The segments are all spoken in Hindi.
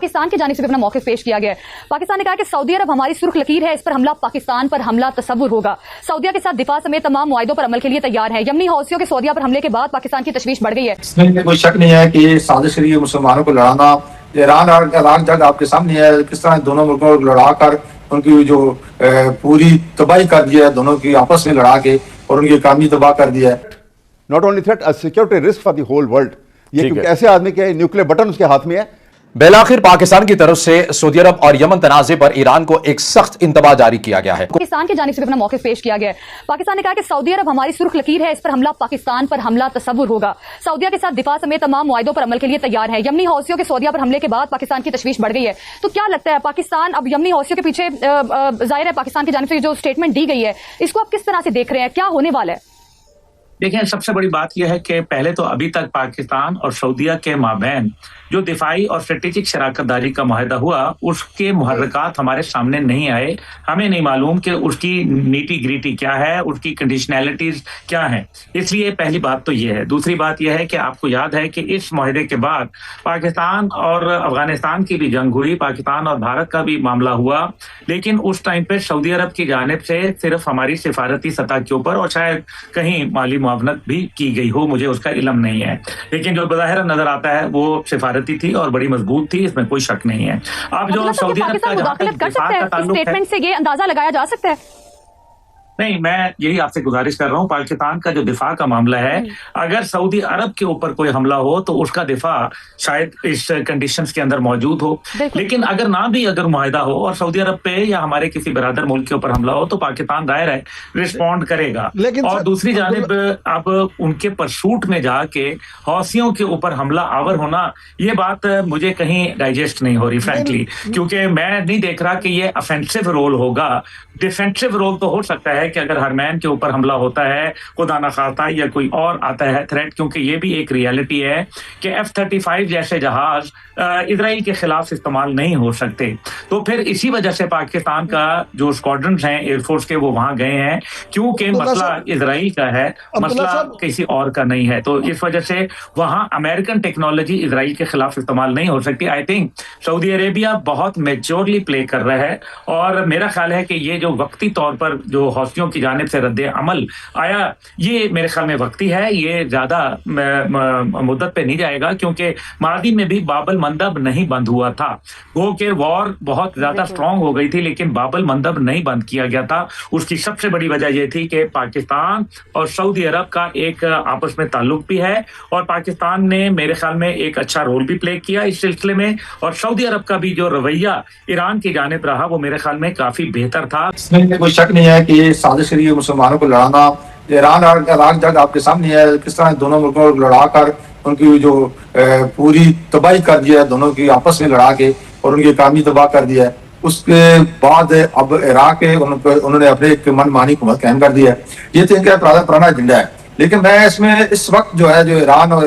पाकिस्तान की जानिब से भी अपना मौक़िफ़ पेश किया गया है। पाकिस्तान ने कहा कि सऊदी अरब हमारी सुर्ख लकीर है, इस पर हमला पाकिस्तान पर हमला तस्वुर होगा। सऊदिया के साथ दिफा समेत तमाम मुआहिदों पर अमल के लिए तैयार है। यमनी हौसियों के सऊदिया पर हमले के बाद पाकिस्तान की तशवीश बढ़ गई है। इसमें कोई शक नहीं है कि साजिश के लिए मुसलमानों को लड़ाना, ईरान और इराक जंग आपके सामने है, किस तरह दोनों मुल्कों को लड़ाकर उनकी जो पूरी तबाही कर दिया है, दोनों की आपस में लड़ा के और उनकी इकानमी तबाह कर दिया है। Not only threat, a security risk for the whole world. ये क्योंकि ऐसे आदमी के न्यूक्लियर बटन उसके हाथ में है। बेलाखिर पाकिस्तान की तरफ से सऊदी अरब और यमन तनाज़े पर ईरान को एक सख्त इंतबा जारी किया गया है। पाकिस्तान की जानिब से भी अपना मौक़िफ़ पेश किया गया है। पाकिस्तान ने कहा कि सऊदी अरब हमारी सुर्ख लकीर है, इस पर हमला पाकिस्तान पर हमला तस्वुर होगा। सऊदिया के साथ दिफा समेत तमाम मुआहिदों पर अमल के लिए तैयार है। यमनी हौसियों के सऊदिया पर हमले के बाद पाकिस्तान की तशवीश बढ़ गई है। तो क्या लगता है पाकिस्तान अब यमनी हौसियों के पीछे, जाहिर है पाकिस्तान की जानिब से जो स्टेटमेंट दी गई है, इसको आप किस तरह से देख रहे हैं, क्या होने वाला है? देखिए, सबसे बड़ी बात यह है कि पहले तो अभी तक पाकिस्तान और सऊदिया के माबैन जो दिफाई और स्ट्रेटेजिक शराकतदारी का मुआहदा हुआ, उसके मुहर्रकात हमारे सामने नहीं आए। हमें नहीं मालूम कि उसकी नीटी ग्रीटी क्या है, उसकी कंडीशनैलिटीज क्या है। इसलिए पहली बात तो ये है। दूसरी बात यह है कि आपको याद है कि इस मुआहदे के बाद पाकिस्तान और अफगानिस्तान की भी जंग हुई, पाकिस्तान और भारत का भी मामला हुआ, लेकिन उस टाइम पे सऊदी अरब की जानिब से सिर्फ हमारी सिफारती सतह के ऊपर और शायद कहीं माली मुआवनत भी की गई हो, मुझे उसका इल्म नहीं है, लेकिन जो बज़ाहिर नजर आता है वो सिफारती थी और बड़ी मजबूत थी, इसमें कोई शक नहीं है। अब जो सऊदी अरब का मुदाखलत कर सकता है, स्टेटमेंट से ये अंदाजा लगाया जा सकता है? नहीं, मैं यही आपसे गुजारिश कर रहा हूं, पाकिस्तान का जो दिफा का मामला है, अगर सऊदी अरब के ऊपर कोई हमला हो तो उसका दिफा शायद इस कंडीशंस के अंदर मौजूद हो, लेकिन अगर ना भी अगर मुआहिदा हो और सऊदी अरब पे या हमारे किसी बिरादर मुल्क के ऊपर हमला हो तो पाकिस्तान जाहिर है रिस्पॉन्ड करेगा। और दूसरी जानिब अब उनके परसूट में जाके हौसियों के ऊपर हमला आवर होना, ये बात मुझे कहीं डाइजेस्ट नहीं हो रही फ्रैंकली, क्योंकि मैं नहीं देख रहा कि ये ऑफेंसिव रोल होगा। डिफेंसिव रोल तो हो सकता है कि अगर हरमैन के ऊपर हमला होता है, खुदा ना खास्ता, या कोई और आता है थ्रेट, क्योंकि ये भी एक रियलिटी है कि F-35 जैसे जहाज इजराइल के खिलाफ इस्तेमाल नहीं हो सकते। तो फिर इसी वजह से पाकिस्तान का जो स्क्वाड्रन्स हैं एयरफोर्स के, वो वहां गए हैं, क्योंकि मसला इजराइल का है, मसला किसी और का नहीं है। तो इस वजह से वहां अमेरिकन टेक्नोलॉजी इजराइल के खिलाफ इस्तेमाल नहीं हो सकती। आई थिंक सऊदी अरेबिया बहुत मेच्योरली प्ले कर रहा है, और मेरा ख्याल है कि ये जो वक्ती तौर पर जो हौसियों की जानिब से रद्द अमल आया, ये मेरे ख्याल में वक्ती है, ये ज्यादा मुद्दत पे नहीं जाएगा, क्योंकि मादी में भी बाबल मंदब नहीं बंद हुआ था। वो के वॉर बहुत ज्यादा स्ट्रांग हो गई थी, लेकिन बाबल मंदब नहीं बंद किया गया था। उसकी सबसे बड़ी वजह यह थी कि पाकिस्तान और सऊदी अरब का एक आपस में ताल्लुक भी है, और पाकिस्तान ने मेरे ख्याल में एक अच्छा रोल भी प्ले किया इस सिलसिले में, और सऊदी अरब का भी जो रवैया ईरान की जानिब रहा वो मेरे ख्याल में काफी बेहतर था। इसमें कोई शक नहीं है कि साजिश के लिए मुसलमानों को लड़ाना, ईरान और इराक जंग आपके सामने है, किस तरह दोनों मुल्कों को लड़ाकर उनकी जो पूरी तबाही कर दिया है, दोनों की आपस में लड़ा के और उनकी इकानमी तबाह कर दिया है। उसके बाद अब इराक के उन्होंने अपने मनमानी हुकूमत कायम कर दिया है। ये तो इनका पुराना एजेंडा है, लेकिन मैं इसमें इस वक्त जो है, जो ईरान और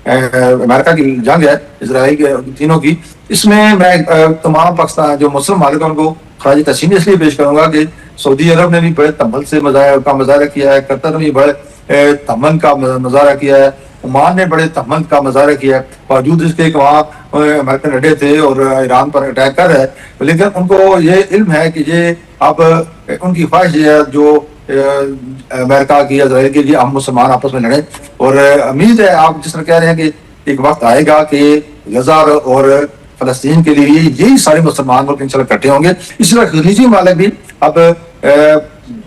अमेरिका की जंग है, इजराइल के तीनों की, इसमें मैं तमाम पाकिस्तान जो मुस्लिम मालिक उनको खराज तस्लीम इसलिए पेश करूंगा कि सऊदी अरब ने भी बड़े तमल से मुजाहरा किया है, कतर ने भी बड़े तमन का मुजाहरा किया है, ओमान ने बड़े तमन का मुजाहरा किया है, बावजूद इसके कि वहाँ अमेरिकन अड्डे थे और ईरान पर अटैक कर रहे हैं, लेकिन उनको ये इल्म है कि ये अब उनकी ख्वाहिश है जो अमेरिका की, इजराइल की, हम मुसलमान आपस में लड़े। और उम्मीद है, आप जिस तरह कह रहे हैं कि एक वक्त आएगा कि गजा और फलस्तीन के लिए यही सारे मुसलमान मुल्क इंशाल्लाह इकट्ठे होंगे। इसी तरह खलीजी मालिक भी अब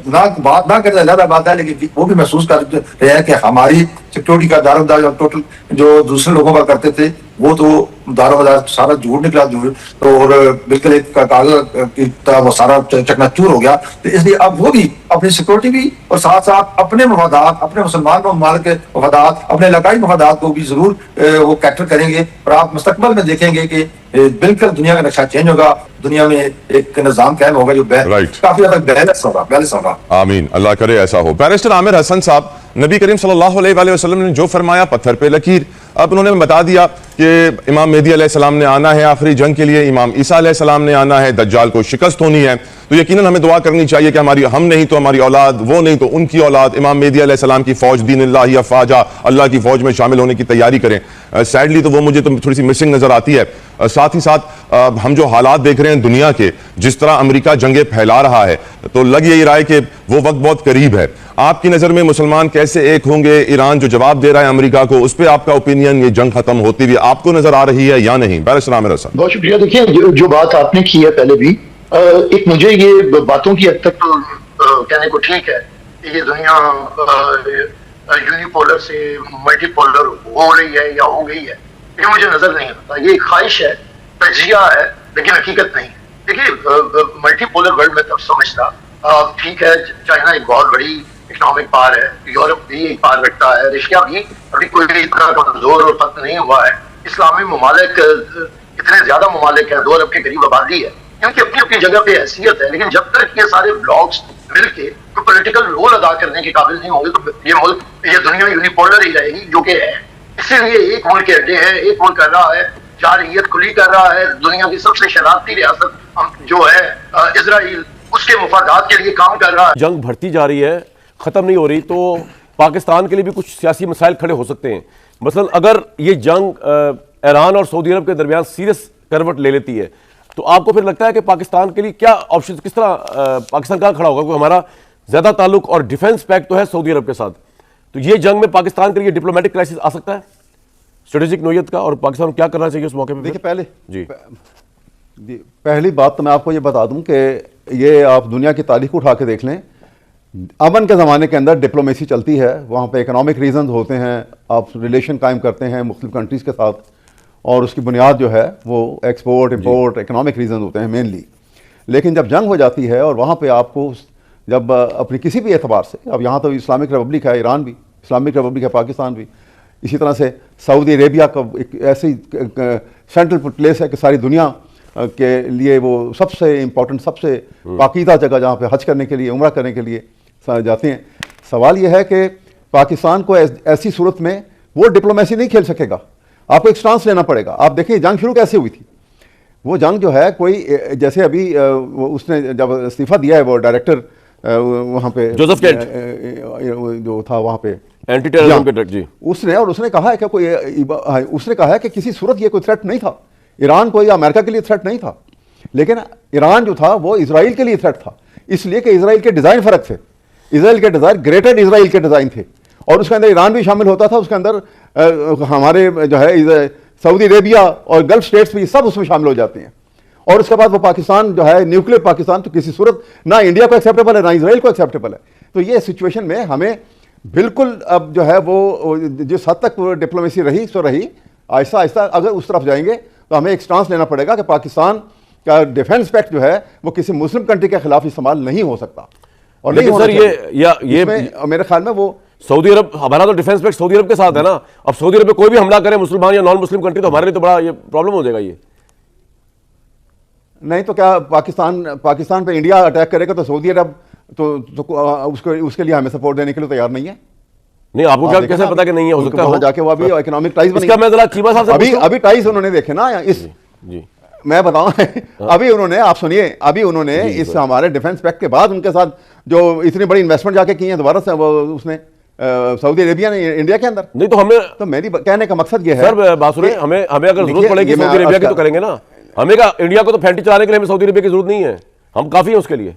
बात ना करते ज्यादा बात है, लेकिन वो भी महसूस कर रहे हैं कि हमारी सिक्योरिटी का दारोमदार टोटल जो दूसरे लोगों का करते थे, वो तो दारोमदार सारा झूठ निकला, तो और बिल्कुल एक कागज की तरह वो सारा चकनाचूर हो गया। तो इसलिए अब वो भी अपनी सिक्योरिटी भी और साथ साथ अपने मफादात, अपने मुसलमान ममालिक के मफादात, अपने इलाकाई मफादात को भी जरूर वो कैप्चर करेंगे। और आप मुस्तकबिल में देखेंगे कि बिल्कुल दुनिया का नक्शा चेंज होगा, दुनिया में एक निजाम कायम होगा जो काफी ज्यादा बैलेंस होगा। आमीन, अल्लाह करे ऐसा हो। बैरिस्टर आमिर हसन साहब, नबी करीम सल्लल्लाहु अलैहि वसल्लम ने जो फरमाया, पत्थर पे लकीर। अब उन्होंने बता दिया कि इमाम मेहदी अलैहिस्सलाम ने आना है आखिरी जंग के लिए, इमाम ईसा अलैहिस्सलाम ने आना है, दज्जाल को शिकस्त होनी है। तो यकीनन हमें दुआ करनी चाहिए कि हमारी, हम नहीं तो हमारी औलाद, वो नहीं तो उनकी औलाद इमाम मेहदी अलैहिस्सलाम की फौज, दीनिल्लाहि अफ़वाजा, अल्लाह की फौज में शामिल होने की तैयारी करें। सैडली तो वो मुझे तो थोड़ी सी मिसिंग नजर आती है। साथ ही साथ हम जो हालात देख रहे हैं दुनिया के, जिस तरह अमेरिका जंगें फैला रहा है, तो लग यही रहा है कि वो वक्त बहुत करीब है। आपकी नजर में मुसलमान कैसे एक होंगे? ईरान जो जवाब दे रहा है अमेरिका को, उस पर आपका ओपिनियन, ये जंग खत्म होती हुई आपको नजर आ रही है या नहीं? बैरिस्टर आमिर हसन। बहुत शुक्रिया। देखिए, जो बात आपने की है पहले भी, एक मुझे ये बातों की हद तक तो कहने को ठीक है कि ये दुनिया यूनिपोलर से मल्टीपोलर हो रही है या हो गई है, ये मुझे नजर नहीं आता। ये एक ख्वाहिश है, तजिया है, लेकिन हकीकत नहीं। देखिए, मल्टीपोलर वर्ल्ड में तब समझता, ठीक है, चाइना एक बहुत बड़ी इकोनॉमिक पावर है, यूरोप भी एक पावर रखता है, रशिया भी अभी कोई इतना कमजोर और फत नहीं हुआ है। इस्लामी ममालिक, इतने ज्यादा ममालिक है, 2 अरब के करीब आबादी है, क्योंकि अपनी अपनी जगह पे हैसियत है। लेकिन जब तक ये सारे ब्लॉक्स मिलके कोई पॉलिटिकल रोल अदा करने के काबिल नहीं होंगे, तो ये मुल्क, ये दुनिया यूनिपोलर ही रहेगी, जो कि है। इसीलिए एक मुल्क के अड्डे है, एक मुल्क कर रहा है, जारहियत खुली कर रहा है। दुनिया की सबसे शरारती रियासत जो है इजराइल, उसके मुफादात के लिए काम कर रहा है। जंग बढ़ती जा रही है, खत्म नहीं हो रही, तो पाकिस्तान के लिए भी कुछ सियासी मसाइल खड़े हो सकते हैं। मसलन अगर ये जंग ईरान और सऊदी अरब के दरमियान सीरियस करवट ले लेती है, तो आपको फिर लगता है कि पाकिस्तान के लिए क्या ऑप्शन, किस तरह पाकिस्तान कहाँ खड़ा होगा? क्योंकि हमारा ज्यादा ताल्लुक और डिफेंस पैक्ट तो है सऊदी अरब के साथ, तो ये जंग में पाकिस्तान के लिए डिप्लोमेटिक क्राइसिस आ सकता है स्ट्रेटेजिक नोयत का, और पाकिस्तान को क्या करना चाहिए उस मौके पर? देखिए, पहले जी पहली बात तो मैं आपको ये बता दूं कि ये आप दुनिया की तारीख उठा के देख लें, अमन के ज़माने के अंदर डिप्लोमेसी चलती है, वहाँ पे इकोनॉमिक रीजन होते हैं, आप रिलेशन कायम करते हैं मुख्तलिफ कंट्रीज़ के साथ, और उसकी बुनियाद जो है वो एक्सपोर्ट इम्पोर्ट इकोनॉमिक रीजन होते हैं मेनली। लेकिन जब जंग हो जाती है और वहाँ पे आपको जब अपनी किसी भी एतबार से, अब यहाँ तो इस्लामिक रिपब्लिक है, ईरान भी इस्लामिक रिपब्लिक है, पाकिस्तान भी, इसी तरह से सऊदी अरेबिया का एक ऐसी सेंट्रल प्लेस है कि सारी दुनिया के लिए वो सबसे इम्पोर्टेंट, सबसे पाकीदा जगह जहाँ पे हज करने के लिए, उम्रा करने के लिए जाते हैं। सवाल ये है कि पाकिस्तान को ऐसी सूरत में वो डिप्लोमेसी नहीं खेल सकेगा, आपको एक स्टांस लेना पड़ेगा। आप देखिए जंग शुरू कैसे हुई थी, वो जंग जो है कोई, जैसे अभी उसने जब इस्तीफा दिया है वो डायरेक्टर वहाँ पे जोसेफ केंट जो था वहाँ पे एंटी टेररिज्म के डायरेक्टर जी, उसने कहा है कि कोई, उसने कहा है कि किसी सूरत ये कोई थ्रेट नहीं था ईरान को या अमेरिका के लिए, थ्रेट नहीं था। लेकिन ईरान जो था वो इजराइल के लिए थ्रेट था, इसलिए कि इजराइल के डिज़ाइन फ़र्क थे। इजराइल के डिज़ाइन ग्रेटर इजराइल के डिज़ाइन थे, और उसके अंदर ईरान भी शामिल होता था, उसके अंदर हमारे जो है सऊदी अरेबिया और गल्फ स्टेट्स भी सब उसमें शामिल हो जाते हैं। और उसके बाद वो पाकिस्तान जो है, न्यूक्लियर पाकिस्तान, तो किसी सूरत ना इंडिया को एक्सेप्टेबल है ना इजराइल को एक्सेप्टेबल है। तो ये सिचुएशन में हमें बिल्कुल अब जो है वो जिस हद तक डिप्लोमेसी रही सो रही, आहिस्ता आहिस्ता अगर उस तरफ जाएंगे तो हमें एक स्टांस लेना पड़ेगा कि पाकिस्तान का डिफेंस पैक्ट जो है वो किसी मुस्लिम कंट्री के खिलाफ इस्तेमाल नहीं हो सकता। और नहीं सर ये मेरे ख्याल में वो सऊदी अरब, हमारा तो डिफेंस पैक्ट सऊदी अरब के साथ है ना, अब सऊदी अरब पे कोई भी हमला करे मुसलमान या नॉन मुस्लिम कंट्री, तो हमारे लिए तो बड़ा ये प्रॉब्लम हो जाएगा। ये नहीं तो क्या पाकिस्तान पे इंडिया अटैक करेगा तो सऊदी अरब तो उसके लिए हमें सपोर्ट देने के लिए तैयार नहीं है? नहीं, आपको क्या कैसे पता कि नहीं है? हो सकता है जाके वो अभी इकोनॉमिक टाइज इसका मैं जरा चीमा साहब से अभी टाइज उन्होंने देखे ना इस जी मैं बताऊं अभी उन्होंने, आप सुनिए, अभी उन्होंने इस हमारे डिफेंस पैक्ट के बाद उनके साथ जो इतनी बड़ी इन्वेस्टमेंट जाके की है दोबारा से, उसने सऊदी अरेबिया ने इंडिया के अंदर। नहीं तो हमें, तो मेरी कहने का मकसद ये है सर, बात सुनिए, हमें अगर जरूरत पड़ेगी सऊदी अरेबिया की तो करेंगे ना। हमें का इंडिया को तो फैंटी चलाने के लिए हमें सऊदी अरेबिया की जरूरत नहीं है, हम काफी है उसके लिए।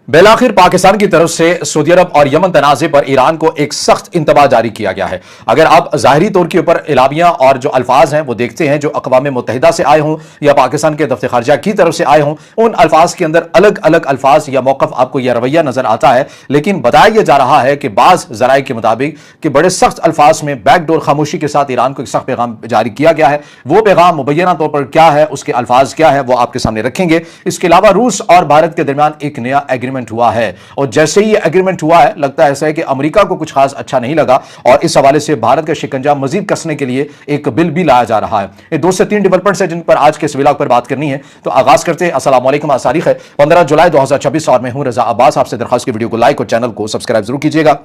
बिलाखिर पाकिस्तान की तरफ से सऊदी अरब और यमन तनाज़े पर ईरान को एक सख्त इंतबा जारी किया गया है। अगर आप ज़ाहिरी तौर के ऊपर इलामिया और जो अल्फाज हैं वो देखते हैं जो अक़वाम मुत्तहिदा से आए हों या पाकिस्तान के दफ्तर ख़ारजा की तरफ से आए हों, उन अल्फाज के अंदर अलग अलग अल्फाज या मौक़िफ़ आपको यह रवैया नजर आता है। लेकिन बताया यह जा रहा है कि बाज़ ज़राए के मुताबिक कि बड़े सख्त अल्फाज में बैकडोर खामोशी के साथ ईरान को एक सख्त पैगाम जारी किया गया है। वो पैगाम मुबैना तौर पर क्या है, उसके अल्फाज क्या है, वो आपके सामने रखेंगे। इसके अलावा रूस और भारत के दरमियान एक नया एग्रीमेंट हुआ है, और जैसे ही एग्रीमेंट हुआ है लगता है ऐसा है कि अमेरिका को कुछ खास अच्छा नहीं लगा, और इस हवाले से भारत का शिकंजा मजीद कसने के लिए एक बिल भी लाया जा रहा है। ये 2 से 3 डेवलपमेंट्स हैं जिन पर आज के इस व्लॉग पर बात करनी है, तो आगाज करते हैं। अस्सलाम वालेकुम। आज तारीख है 15 जुलाई 2026 और मैं हूं रजा अब्बास। आपसे दरखास्त की वीडियो को लाइक और चैनल को सब्सक्राइब जरूर कीजिएगा।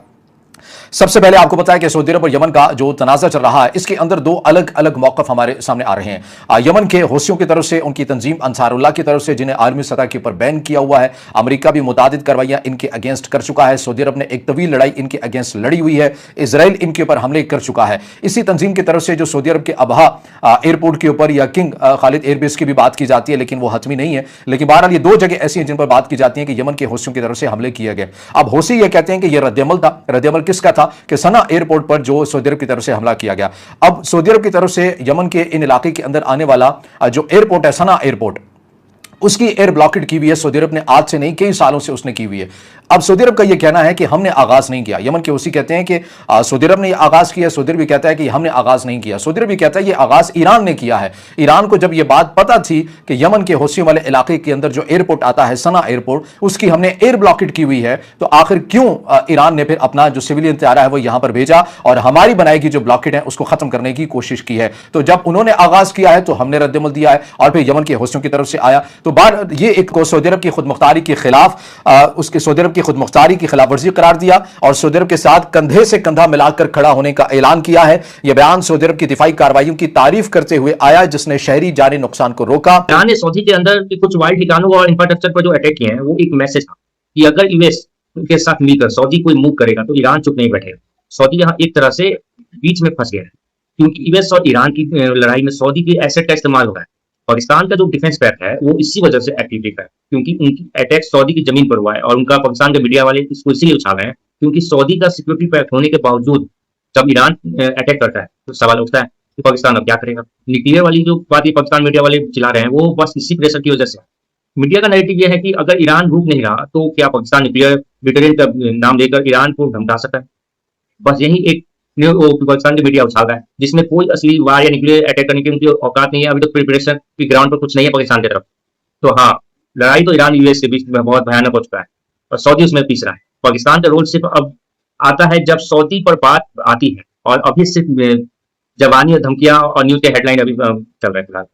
सबसे पहले आपको पता है कि सऊदी अरब और यमन का जो तनाज़ा चल रहा है, इसके अंदर दो अलग अलग मौक़िफ़ हमारे सामने आ रहे हैं। यमन के हौसियों की तरफ से उनकी तंजीम अंसारुल्लाह की तरफ से, जिन्हें आलमी सतह के ऊपर बैन किया हुआ है, अमेरिका भी मुतादिद कार्रवाइयां इनके अगेंस्ट कर चुका है। सऊदी अरब ने एक तवील लड़ाई इनके अगेंस्ट लड़ी हुई है। इजराइल इनके ऊपर हमले कर चुका है। इसी तंजीम की तरफ से जो सऊदी अरब के अबहा एयरपोर्ट के ऊपर या किंग खालिद एयरबेस की भी बात की जाती है, लेकिन वो हतमी नहीं है। लेकिन बहरहाल ये दो जगह ऐसी हैं जिन पर बात की जाती है कि यमन के हौसियों की तरफ से हमले किए गए। अब हौसी ये कहते हैं कि यह रद्दअमल था। रद्दअमल किसका था? कि सना एयरपोर्ट पर जो सऊदी अरब की तरफ से हमला किया गया। अब सऊदी अरब की तरफ से यमन के इन इलाके के अंदर आने वाला जो एयरपोर्ट है, सना एयरपोर्ट, उसकी एयर ब्लॉकेट की हुई है। सऊदी अरब ने आज से नहीं, कई सालों से उसने की हुई है। अब सऊदी अरब का यह कहना है कि हमने आगाज नहीं किया। यमन के हौसी कहते हैं कि सऊदी अरब ने यह आगाज किया। सऊदी अरब भी कहता है कि हमने आगाज नहीं किया। सऊदी अरब भी कहता है यह आगाज ईरान ने किया है। ईरान को जब यह बात पता थी कि यमन के हौसियों वाले इलाके के अंदर जो एयरपोर्ट आता है, सना एयरपोर्ट, उसकी हमने एयर ब्लॉकेट की हुई है, तो आखिर क्यों ईरान ने फिर अपना जो सिविलियन तैयारा है वो यहां पर भेजा और हमारी बनाई गई जो ब्लॉकेट है उसको खत्म करने की कोशिश की है। तो जब उन्होंने आगाज किया है तो हमने रद्दअमल दिया है और फिर यमन के हौसियों की तरफ से आया। तो बार ये एक को सऊदी अरब की खुदमुख्तारी के खिलाफ उसके सऊदी अरब की खुदमुख्तारी की खिलाफवर्जी करार दिया और सऊदी अरब के साथ कंधे से कंधा मिलाकर खड़ा होने का ऐलान किया है। यह बयान सऊदी अरब की दिफाई कार्रवाइयों की तारीफ करते हुए आया, जिसने शहरी जानी नुकसान को रोका। ईरान ने सऊदी के अंदर कुछ वाइल्ड ठिकानों और इंफ्रास्ट्रक्चर पर जो अटैक किए हैं, वो एक मैसेज था कि अगर यूएस के साथ मिलकर सऊदी कोई मूव करेगा तो ईरान चुप नहीं बैठेगा। सऊदी यहाँ एक तरह से बीच में फंस गया है, क्योंकि यूएस और ईरान की लड़ाई में सऊदी के एसेट का इस्तेमाल हो रहा है। पाकिस्तान का जो डिफेंस पैक्ट है वो इसी वजह से एक्टिव है, क्योंकि उनकी अटैक सऊदी की जमीन पर हुआ है और उनका पाकिस्तान के मीडिया वाले इसको इसलिए उछाल रहे हैं क्योंकि सऊदी का सिक्योरिटी पैक्ट होने के बावजूद जब ईरान अटैक करता है तो सवाल उठता है कि पाकिस्तान अब क्या करेगा। न्यूक्लियर वाली जो बात ये पाकिस्तान मीडिया वाले चिल्ला रहे हैं वो बस इसी प्रेशर की वजह से। मीडिया का नैरेटिव ये है कि अगर ईरान रुक नहीं रहा तो क्या पाकिस्तान न्यूक्लियर ब्रिटेन का नाम लेकर ईरान को धमका सकता है। बस यही एक पाकिस्तान की मीडिया उछाल रहा है, जिसमें कोई असली वार या न्यूक्लियर अटैक करने की उनकी औकात नहीं है। अभी तक प्रिपरेशन की ग्राउंड पर कुछ नहीं है पाकिस्तान की तरफ। तो हाँ, लड़ाई तो ईरान यूएस के बीच में बहुत भयानक हो चुका है और सऊदी उसमें पीस रहा है। पाकिस्तान का रोल सिर्फ अब आता है जब सऊदी पर बात आती है, और अभी सिर्फ जवानी और धमकियां और न्यूज के हेडलाइन अभी चल रहे हैं फिलहाल।